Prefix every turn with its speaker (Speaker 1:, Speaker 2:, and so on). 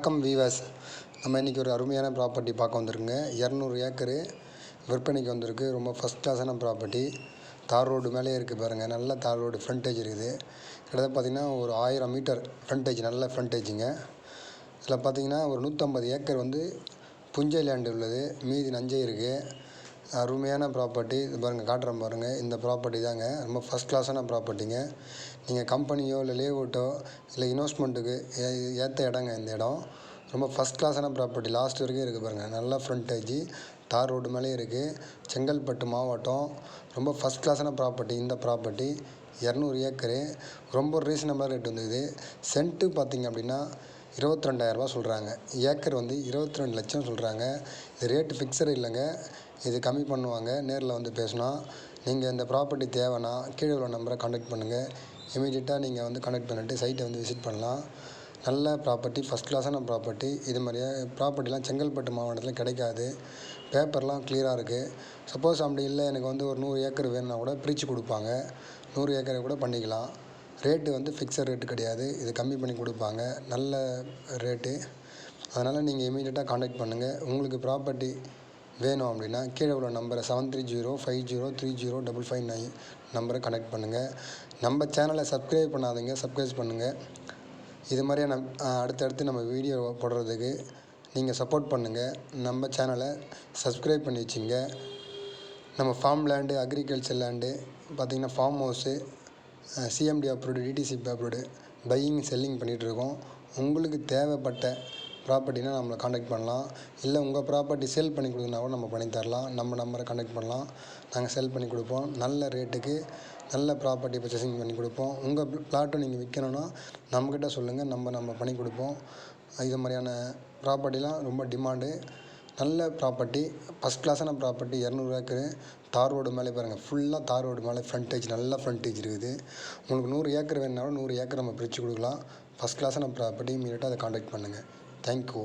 Speaker 1: வணக்கம் வீவர்ஸ். நம்ம இன்றைக்கி ஒரு அருமையான ப்ராப்பர்ட்டி பார்க்க வந்திருக்குங்க. 200 ஏக்கரு விற்பனைக்கு வந்திருக்கு. ரொம்ப ஃபஸ்ட் கிளாஸான ப்ராப்பர்ட்டி. தார் ரோடு மேலேயே இருக்குது பாருங்கள். நல்ல தார் ரோடு ஃப்ரண்டேஜ் இருக்குது. கிட்டத்தட்ட பார்த்திங்கன்னா ஒரு 1000 மீட்டர் ஃப்ரண்டேஜ், நல்ல ஃப்ரண்டேஜுங்க. இதில் பார்த்திங்கன்னா ஒரு 150 ஏக்கர் புஞ்சை லேண்டு உள்ளது, மீதி நஞ்சை இருக்குது. அருமையான ப்ராப்பர்ட்டி. இது பாருங்கள், காட்டுறேன் பாருங்கள். இந்த ப்ராப்பர்ட்டி தாங்க ரொம்ப ஃபஸ்ட் கிளாஸான ப்ராப்பர்ட்டிங்க. நீங்கள் கம்பெனியோ இல்லை லேஅவுட்டோ இல்லை இன்வெஸ்ட்மெண்ட்டுக்கு ஏற்ற இடங்க. இந்த இடம் ரொம்ப ஃபஸ்ட் கிளாஸான ப்ராப்பர்ட்டி. லாஸ்ட் வரைக்கும் இருக்குது பாருங்கள். நல்ல ஃப்ரண்டேஜ், தார் ரோடு மேலே இருக்குது. செங்கல்பட்டு மாவட்டம். ரொம்ப ஃபஸ்ட் கிளாஸான ப்ராப்பர்ட்டி. இந்த ப்ராப்பர்ட்டி 200 ஏக்கரு. ரொம்ப ரீசனபிளாக ரேட் இது. சென்ட்டு பார்த்திங்க அப்படின்னா 22,000 ரூபா சொல்கிறாங்க. ஏக்கர் 22 லட்சம் சொல்கிறாங்க. இது ரேட்டு ஃபிக்ஸடு இல்லைங்க. இது கம்மி பண்ணுவாங்க. நேரில் பேசணும். நீங்கள் இந்த ப்ராப்பர்ட்டி தேவைன்னா கீழே உள்ள நம்பரை கான்டாக்ட் பண்ணுங்கள். இமீடியட்டாக நீங்கள் கான்டாக்ட் பண்ணிவிட்டு சைட்டை விசிட் பண்ணலாம். நல்ல ப்ராப்பர்ட்டி, ஃபஸ்ட் கிளாஸான ப்ராப்பர்ட்டி. இது மாதிரியே ப்ராப்பர்ட்டிலாம் செங்கல்பட்டு மாவட்டத்தில் கிடைக்காது. பேப்பர்லாம் கிளியராக இருக்குது. சப்போஸ் அப்படி இல்லை, எனக்கு ஒரு 100 ஏக்கர் வேணுன்னா கூட பிரித்து கொடுப்பாங்க. 100 ஏக்கரை கூட பண்ணிக்கலாம். ரேட்டு ஃபிக்ஸட் ரேட்டு கிடையாது. இது கம்மி பண்ணி கொடுப்பாங்க. நல்ல ரேட்டு. அதனால் நீங்கள் இமீடியட்டாக கான்டாக்ட் பண்ணுங்கள். உங்களுக்கு ப்ராப்பர்ட்டி வேணும் அப்படின்னா கீழே உள்ள நம்பரை 7305030559 நம்பரை கனெக்ட் பண்ணுங்கள். நம்ம சேனலை சப்ஸ்கிரைப் பண்ணாதீங்க, சப்ஸ்கிரைப் பண்ணுங்கள். இது மாதிரியான அடுத்தடுத்து நம்ம வீடியோ போடுறதுக்கு நீங்கள் சப்போர்ட் பண்ணுங்கள். நம்ம சேனலை சப்ஸ்கிரைப் பண்ணி வச்சுங்க. நம்ம ஃபார்ம் லேண்டு, அக்ரிகல்ச்சர் லேண்டு பார்த்திங்கன்னா form house, CMD approved, DTC approved buying selling பண்ணிகிட்ருக்கோம். உங்களுக்கு தேவைப்பட்ட ப்ராப்பர்ட்டினா நம்மளை கான்டாக்ட் பண்ணலாம். இல்லை உங்கள் ப்ராப்பர்ட்டி சேல் பண்ணி கொடுக்குன்னா கூட நம்ம பண்ணி தரலாம். நம்ம நம்பரை கான்டாக்ட் பண்ணலாம். நாங்கள் சேல் பண்ணி கொடுப்போம். நல்ல ரேட்டுக்கு நல்ல ப்ராப்பர்ட்டி பர்ச்சேசிங் பண்ணி கொடுப்போம். உங்கள் பிளாட்டும் நீங்கள் விற்கணுன்னா நம்மக்கிட்ட சொல்லுங்கள். நம்ம பண்ணி கொடுப்போம். இது மாதிரியான ப்ராப்பர்ட்டிலாம் ரொம்ப டிமாண்டு. நல்ல ப்ராப்பர்ட்டி, ஃபஸ்ட் கிளாஸான ப்ராப்பர்ட்டி. 200 ஏக்கரு தார் ரோடு மேலே பாருங்கள். ஃபுல்லாக தார் ரோடு மேலே ஃப்ரண்டேஜ், நல்ல ஃப்ரண்டேஜ் இருக்குது. உங்களுக்கு 100 ஏக்கர் வேணுனாலும் 100 ஏக்கர் நம்ம பிரித்து கொடுக்கலாம். ஃபஸ்ட் கிளாஸான ப்ராப்பர்ட்டி. இமீடியட்டாக அதை கான்டாக்ட் பண்ணுங்கள். Thank you.